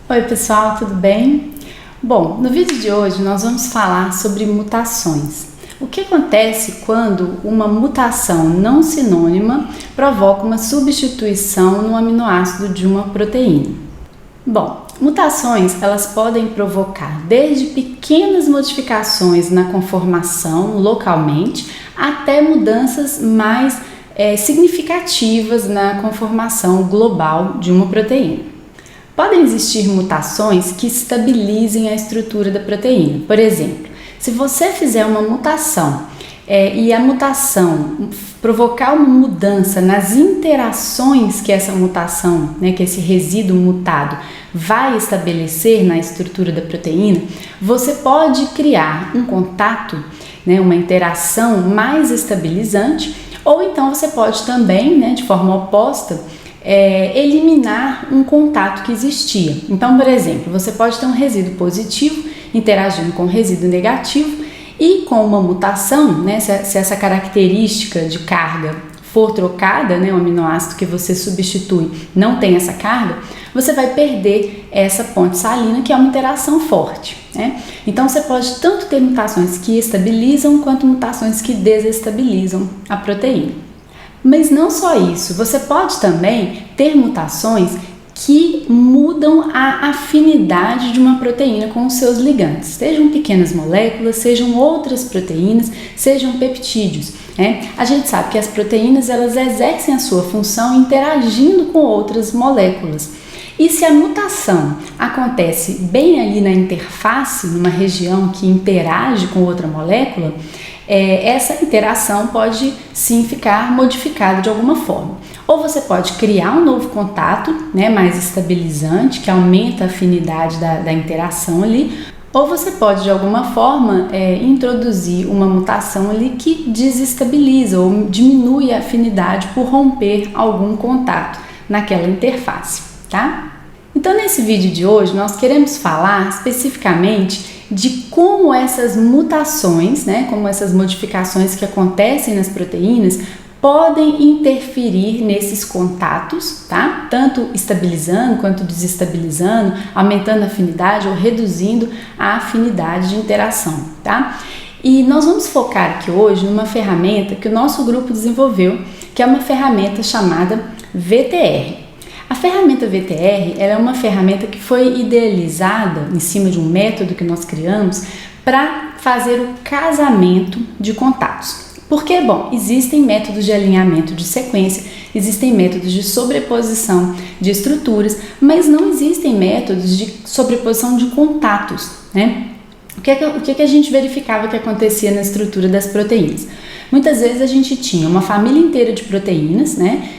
Oi pessoal, tudo bem? Bom, no vídeo de hoje nós vamos falar sobre mutações. O que acontece quando uma mutação não sinônima provoca uma substituição no aminoácido de uma proteína? Bom, mutações elas podem provocar desde pequenas modificações na conformação localmente até mudanças mais significativas na conformação global de uma proteína. Podem existir mutações que estabilizem a estrutura da proteína. Por exemplo, se você fizer uma mutação e a mutação provocar uma mudança nas interações que essa mutação, que esse resíduo mutado vai estabelecer na estrutura da proteína, você pode criar um contato, uma interação mais estabilizante, ou então você pode também, de forma oposta, eliminar um contato que existia. Então, por exemplo, você pode ter um resíduo positivo interagindo com um resíduo negativo e com uma mutação, se essa característica de carga for trocada, o aminoácido que você substitui não tem essa carga, você vai perder essa ponte salina, que é uma interação forte. Então, você pode tanto ter mutações que estabilizam quanto mutações que desestabilizam a proteína. Mas não só isso, você pode também ter mutações que mudam a afinidade de uma proteína com os seus ligandes, sejam pequenas moléculas, sejam outras proteínas, sejam peptídeos. A gente sabe que as proteínas elas exercem a sua função interagindo com outras moléculas. E se a mutação acontece bem ali na interface, numa região que interage com outra molécula, essa interação pode sim ficar modificada de alguma forma. Ou você pode criar um novo contato, mais estabilizante, que aumenta a afinidade da interação ali, ou você pode de alguma forma introduzir uma mutação ali que desestabiliza ou diminui a afinidade por romper algum contato naquela interface, tá? Então, nesse vídeo de hoje, nós queremos falar especificamente de como essas mutações, como essas modificações que acontecem nas proteínas, podem interferir nesses contatos, tá? Tanto estabilizando quanto desestabilizando, aumentando a afinidade ou reduzindo a afinidade de interação, tá? E nós vamos focar aqui hoje numa ferramenta que o nosso grupo desenvolveu, que é uma ferramenta chamada VTR. A ferramenta VTR ela é uma ferramenta que foi idealizada em cima de um método que nós criamos para fazer o casamento de contatos. Porque, existem métodos de alinhamento de sequência, existem métodos de sobreposição de estruturas, mas não existem métodos de sobreposição de contatos, O que a gente verificava que acontecia na estrutura das proteínas? Muitas vezes a gente tinha uma família inteira de proteínas,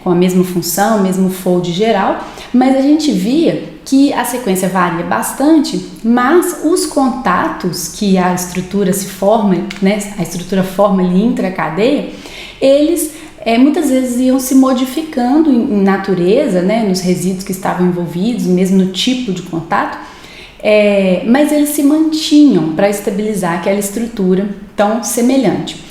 com a mesma função, mesmo fold geral, mas a gente via que a sequência varia bastante, mas os contatos que a estrutura se forma, a estrutura forma ali intracadeia, eles muitas vezes iam se modificando em natureza, nos resíduos que estavam envolvidos, mesmo no tipo de contato, mas eles se mantinham para estabilizar aquela estrutura tão semelhante.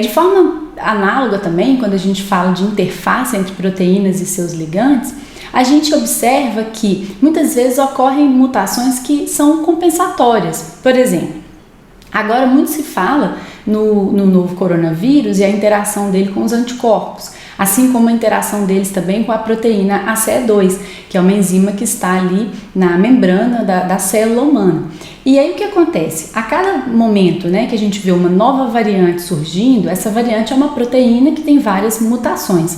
De forma análoga também, quando a gente fala de interface entre proteínas e seus ligandes, a gente observa que muitas vezes ocorrem mutações que são compensatórias. Por exemplo, agora muito se fala no novo coronavírus e a interação dele com os anticorpos, assim como a interação deles também com a proteína ACE2, que é uma enzima que está ali na membrana da célula humana. E aí o que acontece? A cada momento que a gente vê uma nova variante surgindo, essa variante é uma proteína que tem várias mutações.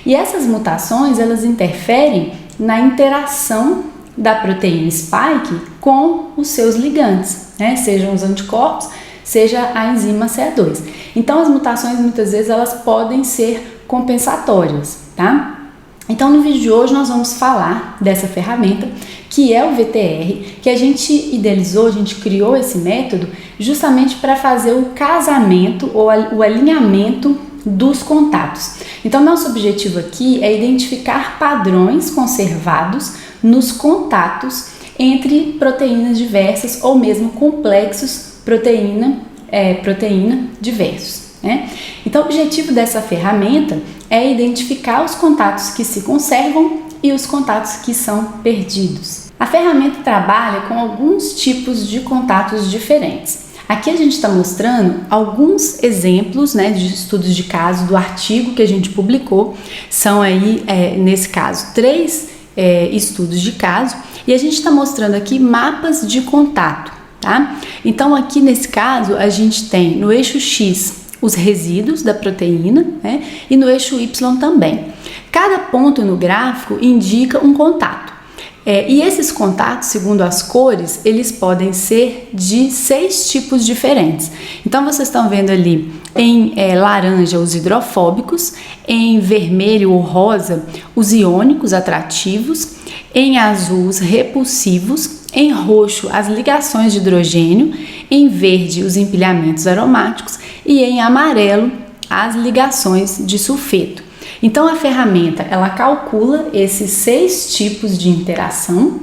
E essas mutações, elas interferem na interação da proteína spike com os seus ligandes, sejam os anticorpos, seja a enzima ACE2. Então, as mutações, muitas vezes, elas podem ser compensatórias, tá? Então, no vídeo de hoje, nós vamos falar dessa ferramenta, que é o VTR, que a gente idealizou, a gente criou esse método justamente para fazer o casamento ou o alinhamento dos contatos. Então, nosso objetivo aqui é identificar padrões conservados nos contatos entre proteínas diversas ou mesmo complexos proteína diversos. Então, o objetivo dessa ferramenta é identificar os contatos que se conservam e os contatos que são perdidos. A ferramenta trabalha com alguns tipos de contatos diferentes. Aqui a gente está mostrando alguns exemplos, né, de estudos de caso do artigo que a gente publicou. São aí, nesse caso, 3 estudos de caso, e a gente está mostrando aqui mapas de contato, tá? Então aqui nesse caso a gente tem no eixo X os resíduos da proteína, né, e no eixo Y também. Cada ponto no gráfico indica um contato. E esses contatos, segundo as cores, eles podem ser de 6 tipos diferentes. Então vocês estão vendo ali em laranja os hidrofóbicos, em vermelho ou rosa os iônicos atrativos, em azul os repulsivos, em roxo as ligações de hidrogênio, em verde os empilhamentos aromáticos e em amarelo as ligações de sulfeto. Então a ferramenta ela calcula esses 6 tipos de interação,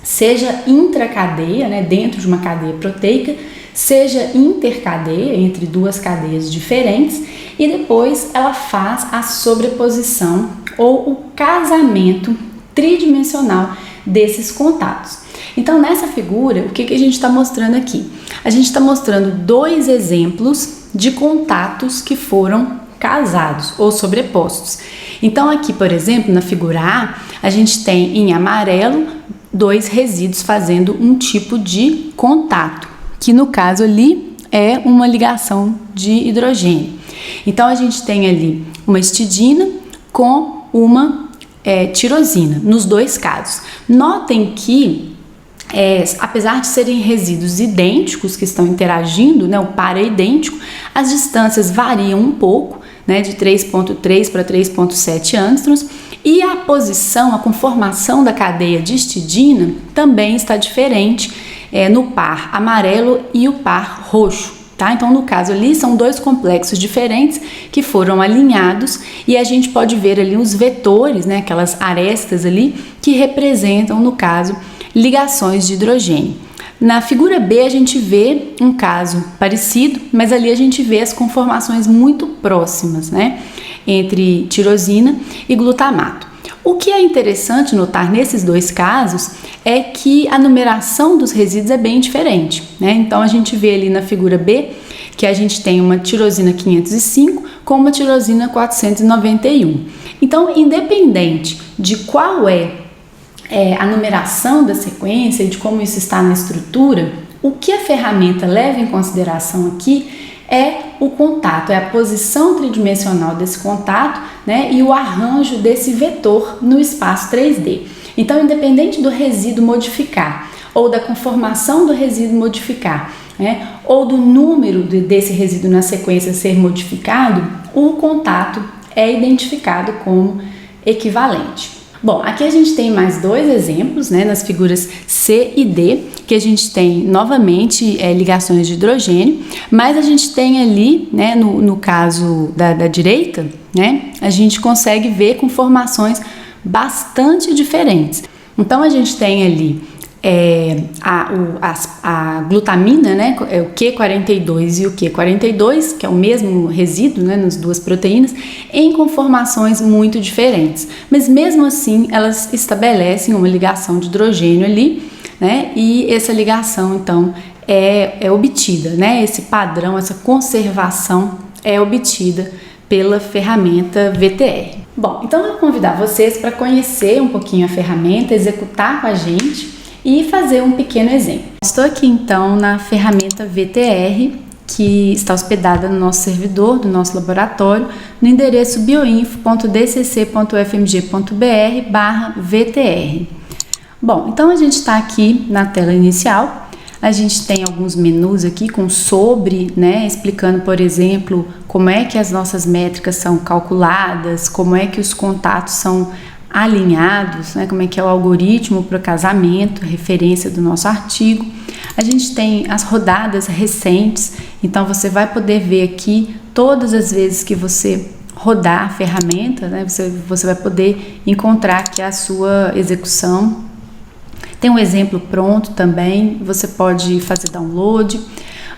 seja intracadeia, né, dentro de uma cadeia proteica, seja intercadeia, entre 2 cadeias diferentes, e depois ela faz a sobreposição ou o casamento tridimensional desses contatos. Então nessa figura, o que a gente está mostrando aqui? A gente está mostrando 2 exemplos de contatos que foram casados ou sobrepostos. Então aqui, por exemplo, na figura a gente tem em amarelo 2 resíduos fazendo um tipo de contato, que no caso ali é uma ligação de hidrogênio. Então a gente tem ali uma histidina com uma tirosina, nos 2 casos. Notem que apesar de serem resíduos idênticos que estão interagindo, né, o par é idêntico, as distâncias variam um pouco, né, de 3,3 para 3,7 angstroms, e a posição, a conformação da cadeia de histidina também está diferente no par amarelo e o par roxo, tá? Então no caso ali são 2 complexos diferentes que foram alinhados, e a gente pode ver ali os vetores, né, aquelas arestas ali que representam, no caso, ligações de hidrogênio. Na figura B a gente vê um caso parecido, mas ali a gente vê as conformações muito próximas, né, entre tirosina e glutamato. O que é interessante notar nesses 2 casos é que a numeração dos resíduos é bem diferente, né? Então a gente vê ali na figura B que a gente tem uma tirosina 505 com uma tirosina 491. Então, independente de qual é a numeração da sequência e de como isso está na estrutura, o que a ferramenta leva em consideração aqui é o contato, é a posição tridimensional desse contato, né, e o arranjo desse vetor no espaço 3D. Então, independente do resíduo modificar, ou da conformação do resíduo modificar, né, ou do número desse resíduo na sequência ser modificado, o contato é identificado como equivalente. Bom, aqui a gente tem mais 2 exemplos, né, nas figuras C e D, que a gente tem novamente ligações de hidrogênio, mas a gente tem ali, né, no caso da direita, né, a gente consegue ver conformações bastante diferentes. Então a gente tem ali a glutamina, né, o Q42 e o Q42, que é o mesmo resíduo, né, nas 2 proteínas, em conformações muito diferentes. Mas mesmo assim, elas estabelecem uma ligação de hidrogênio ali, né, e essa ligação, então, é obtida, né, esse padrão, essa conservação é obtida pela ferramenta VTR. Bom, então eu vou convidar vocês para conhecer um pouquinho a ferramenta, executar com a gente e fazer um pequeno exemplo. Estou aqui então na ferramenta VTR, que está hospedada no nosso servidor do nosso laboratório, no endereço bioinfo.dcc.fmg.br/VTR. Bom, então a gente está aqui na tela inicial, a gente tem alguns menus aqui com sobre, né, explicando, por exemplo, como é que as nossas métricas são calculadas, como é que os contatos são alinhados, né, como é que é o algoritmo para o casamento, referência do nosso artigo. A gente tem as rodadas recentes, então você vai poder ver aqui todas as vezes que você rodar a ferramenta, né, você vai poder encontrar aqui a sua execução. Tem um exemplo pronto também, você pode fazer download.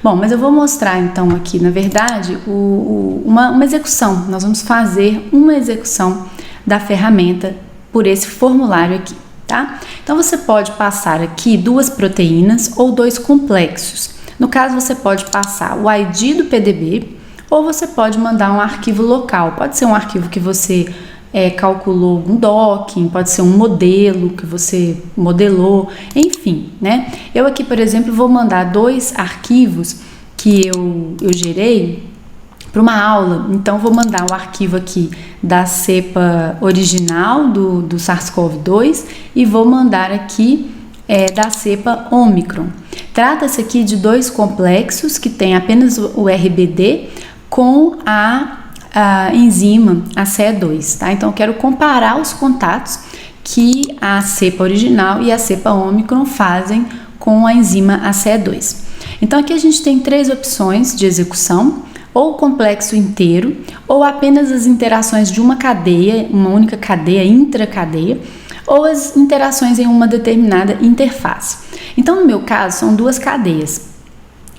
Bom, mas eu vou mostrar então aqui, na verdade, uma execução. Nós vamos fazer uma execução da ferramenta por esse formulário aqui, tá? Então você pode passar aqui 2 proteínas ou 2 complexos. No caso, você pode passar o ID do PDB ou você pode mandar um arquivo local. Pode ser um arquivo que você calculou algum docking, pode ser um modelo que você modelou, enfim, né? Eu aqui, por exemplo, vou mandar 2 arquivos que eu gerei para uma aula. Então, vou mandar o arquivo aqui da cepa original do SARS-CoV-2 e vou mandar aqui da cepa Omicron. Trata-se aqui de 2 complexos que tem apenas o RBD com a enzima ACE2, tá? Então, eu quero comparar os contatos que a cepa original e a cepa Omicron fazem com a enzima ACE2. Então, aqui a gente tem 3 opções de execução: ou o complexo inteiro, ou apenas as interações de uma cadeia, uma única cadeia, intracadeia, ou as interações em uma determinada interface. Então, no meu caso, são 2 cadeias,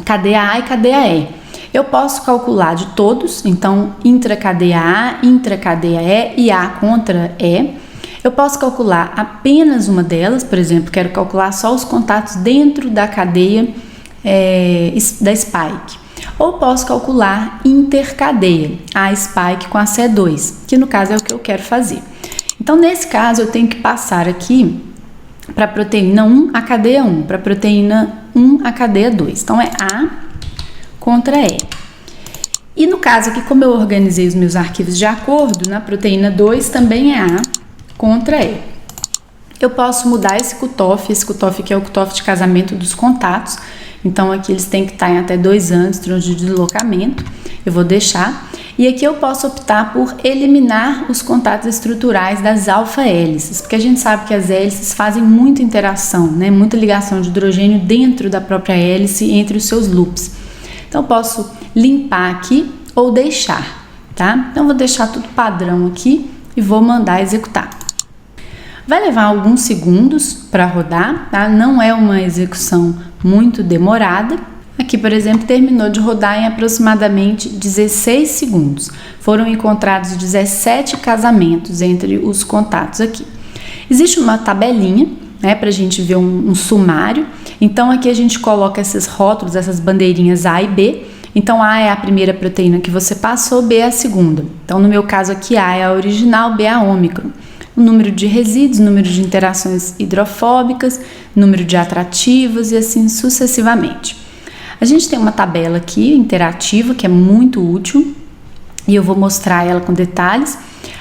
cadeia A e cadeia E. Eu posso calcular de todos, então intracadeia A, intracadeia E e A contra E. Eu posso calcular apenas uma delas, por exemplo, quero calcular só os contatos dentro da cadeia da spike. Ou posso calcular intercadeia, a spike com a C2, que no caso é o que eu quero fazer. Então, nesse caso, eu tenho que passar aqui para a proteína 1 a cadeia 1, para a proteína 1 a cadeia 2. Então, é A contra E. E no caso aqui, como eu organizei os meus arquivos de acordo, na proteína 2 também é A contra E. Eu posso mudar esse cutoff aqui é o cutoff de casamento dos contatos. Então, aqui eles têm que estar em até 2 anos de deslocamento. Eu vou deixar. E aqui eu posso optar por eliminar os contatos estruturais das alfa-hélices, porque a gente sabe que as hélices fazem muita interação, né? Muita ligação de hidrogênio dentro da própria hélice entre os seus loops. Então, eu posso limpar aqui ou deixar, tá? Então, eu vou deixar tudo padrão aqui e vou mandar executar. Vai levar alguns segundos para rodar, tá? Não é uma execução muito demorada. Aqui, por exemplo, terminou de rodar em aproximadamente 16 segundos. Foram encontrados 17 casamentos entre os contatos aqui. Existe uma tabelinha, né, para a gente ver um sumário. Então, aqui a gente coloca esses rótulos, essas bandeirinhas A e B. Então, A é a primeira proteína que você passou, B é a segunda. Então, no meu caso aqui, A é a original, B é a Omicron. O número de resíduos, número de interações hidrofóbicas, número de atrativas e assim sucessivamente. A gente tem uma tabela aqui interativa que é muito útil e eu vou mostrar ela com detalhes.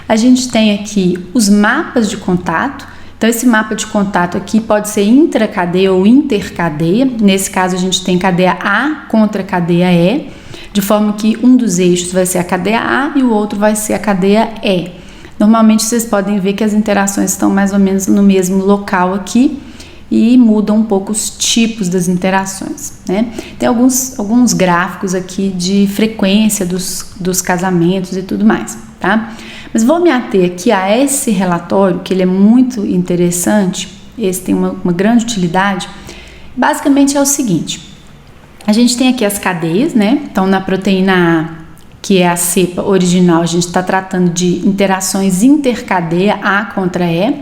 A gente tem aqui os mapas de contato. Então, esse mapa de contato aqui pode ser intracadeia ou intercadeia. Nesse caso, a gente tem cadeia A contra cadeia E, de forma que um dos eixos vai ser a cadeia A e o outro vai ser a cadeia E. Normalmente, vocês podem ver que as interações estão mais ou menos no mesmo local aqui e mudam um pouco os tipos das interações, né? Tem alguns gráficos aqui de frequência dos casamentos e tudo mais, tá? Mas vou me ater aqui a esse relatório, que ele é muito interessante, esse tem uma grande utilidade. Basicamente é o seguinte, a gente tem aqui as cadeias, né? Então, na proteína A, que é a cepa original, a gente está tratando de interações intercadeia A contra E.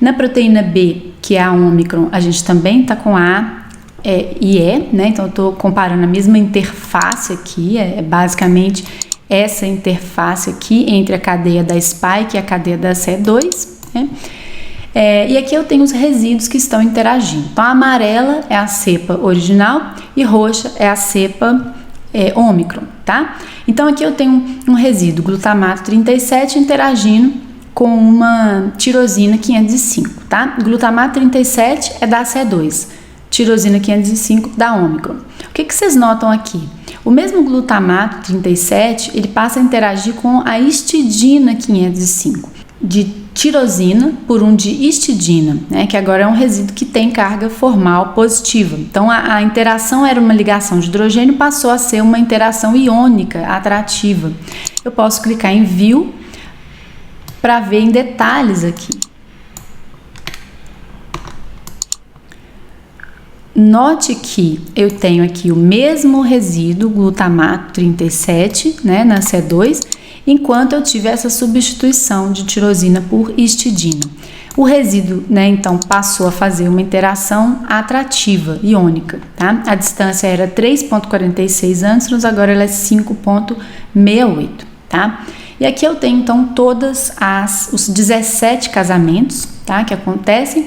Na proteína B, que é a Omicron, a gente também está com A e E, né? Então, eu estou comparando a mesma interface aqui, basicamente essa interface aqui entre a cadeia da spike e a cadeia da C2, né? E aqui eu tenho os resíduos que estão interagindo. Então, a amarela é a cepa original e roxa é a cepa Omicron, tá? Então, aqui eu tenho um resíduo glutamato 37 interagindo com uma tirosina 505, tá? Glutamato 37 é da C2, tirosina 505 da Omicron. O que vocês notam aqui? O mesmo glutamato 37, ele passa a interagir com a histidina 505, de tirosina por um de histidina, né, que agora é um resíduo que tem carga formal positiva. Então, a interação era uma ligação de hidrogênio, passou a ser uma interação iônica atrativa. Eu posso clicar em View para ver em detalhes aqui. Note que eu tenho aqui o mesmo resíduo, glutamato 37, né, na C2, enquanto eu tive essa substituição de tirosina por histidina. O resíduo, né, então, passou a fazer uma interação atrativa, iônica, tá? A distância era 3,46 Å, agora ela é 5,68, tá? E aqui eu tenho, então, os 17 casamentos, tá, que acontecem,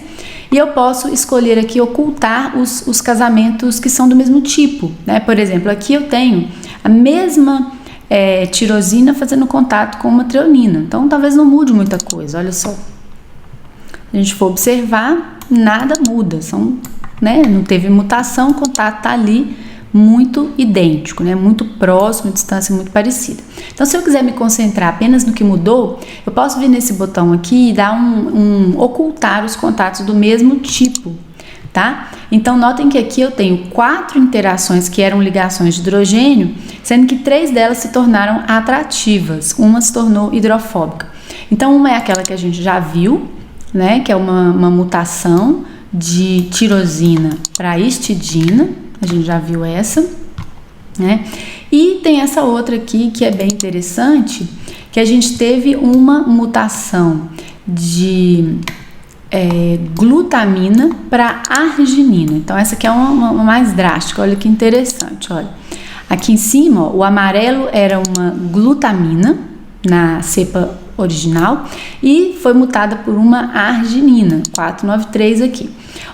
e eu posso escolher aqui ocultar os casamentos que são do mesmo tipo, né? Por exemplo, aqui eu tenho a mesma tirosina fazendo contato com uma treonina, então talvez não mude muita coisa, olha só. Se a gente for observar, nada muda, não teve mutação, o contato está ali muito idêntico, né? Muito próximo, distância muito parecida. Então, se eu quiser me concentrar apenas no que mudou, eu posso vir nesse botão aqui e dar ocultar os contatos do mesmo tipo, tá? Então, notem que aqui eu tenho 4 interações que eram ligações de hidrogênio, sendo que 3 delas se tornaram atrativas, uma se tornou hidrofóbica. Então, uma é aquela que a gente já viu, né? Que é uma mutação de tirosina para histidina, a gente já viu essa, né? E tem essa outra aqui que é bem interessante, que a gente teve uma mutação de glutamina para arginina. Então essa aqui é uma mais drástica, olha que interessante, olha. Aqui em cima, ó, o amarelo era uma glutamina na cepa original e foi mutada por uma arginina, 493 aqui.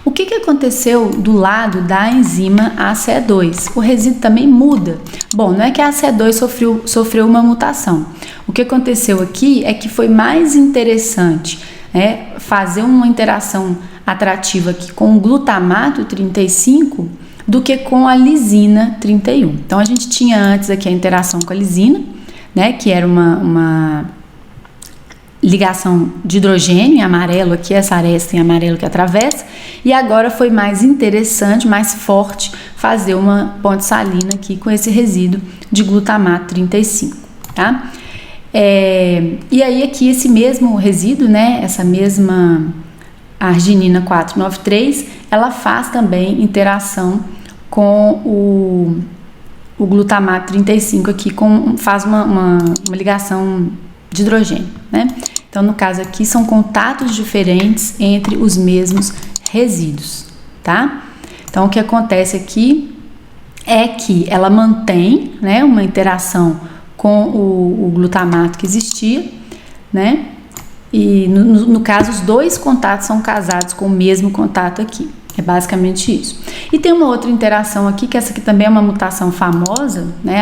O que aconteceu do lado da enzima ACE2? O resíduo também muda. Bom, não é que a ACE2 sofreu uma mutação. O que aconteceu aqui é que foi mais interessante fazer uma interação atrativa aqui com o glutamato 35 do que com a lisina 31. Então a gente tinha antes aqui a interação com a lisina, né, que era uma ligação de hidrogênio em amarelo aqui, essa aresta em amarelo que atravessa, e agora foi mais interessante, mais forte fazer uma ponte salina aqui com esse resíduo de glutamato 35, tá? E aí aqui esse mesmo resíduo, né, essa mesma arginina 493, ela faz também interação com o glutamato 35 aqui, faz uma ligação de hidrogênio, né? Então, no caso aqui, são contatos diferentes entre os mesmos resíduos, tá? Então, o que acontece aqui é que ela mantém, né, uma interação com o glutamato que existia, né? E, no caso, os 2 contatos são casados com o mesmo contato aqui. É basicamente isso. E tem uma outra interação aqui, que essa aqui também é uma mutação famosa, né?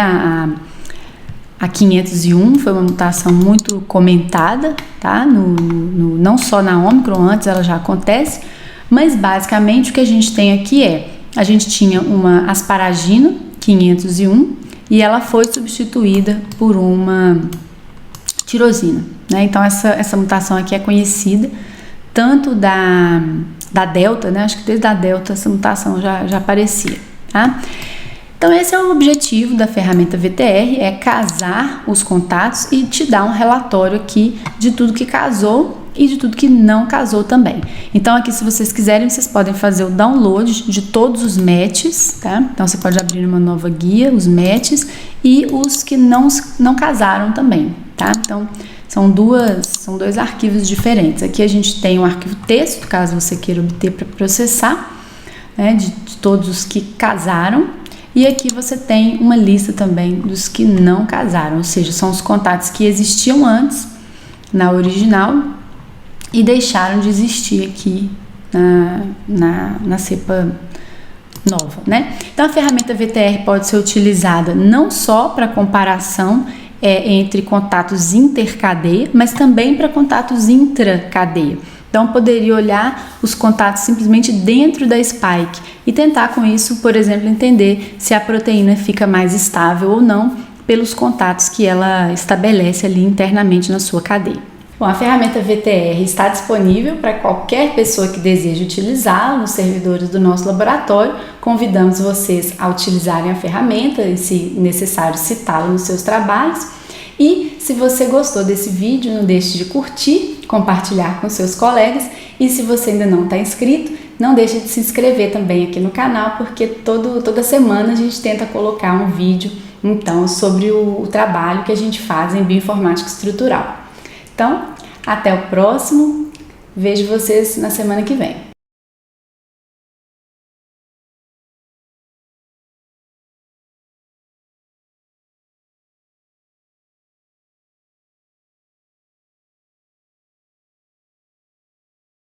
A 501 foi uma mutação muito comentada, tá? Não só na Ômicron, antes ela já acontece, mas basicamente o que a gente tem aqui a gente tinha uma asparagina 501 e ela foi substituída por uma tirosina, né? Então essa mutação aqui é conhecida tanto da delta, né? Acho que desde a delta essa mutação já aparecia, tá? Então esse é o objetivo da ferramenta VTR, é casar os contatos e te dar um relatório aqui de tudo que casou e de tudo que não casou também. Então aqui, se vocês quiserem, vocês podem fazer o download de todos os matches, tá? Então você pode abrir uma nova guia, os matches e os que não casaram também, tá? Então são dois arquivos diferentes. Aqui a gente tem um arquivo texto, caso você queira obter para processar, né, de todos os que casaram. E aqui você tem uma lista também dos que não casaram, ou seja, são os contatos que existiam antes na original e deixaram de existir aqui na cepa nova, né? Então a ferramenta VTR pode ser utilizada não só para comparação entre contatos intercadeia, mas também para contatos intracadeia. Então, poderia olhar os contatos simplesmente dentro da spike e tentar com isso, por exemplo, entender se a proteína fica mais estável ou não pelos contatos que ela estabelece ali internamente na sua cadeia. Bom, a ferramenta VTR está disponível para qualquer pessoa que deseje utilizá-la nos servidores do nosso laboratório. Convidamos vocês a utilizarem a ferramenta e, se necessário, citá-la nos seus trabalhos. E se você gostou desse vídeo, não deixe de curtir, compartilhar com seus colegas, e se você ainda não está inscrito, não deixe de se inscrever também aqui no canal, porque toda semana a gente tenta colocar um vídeo então sobre o trabalho que a gente faz em bioinformática estrutural. Então, até o próximo Vejo vocês na semana que vem.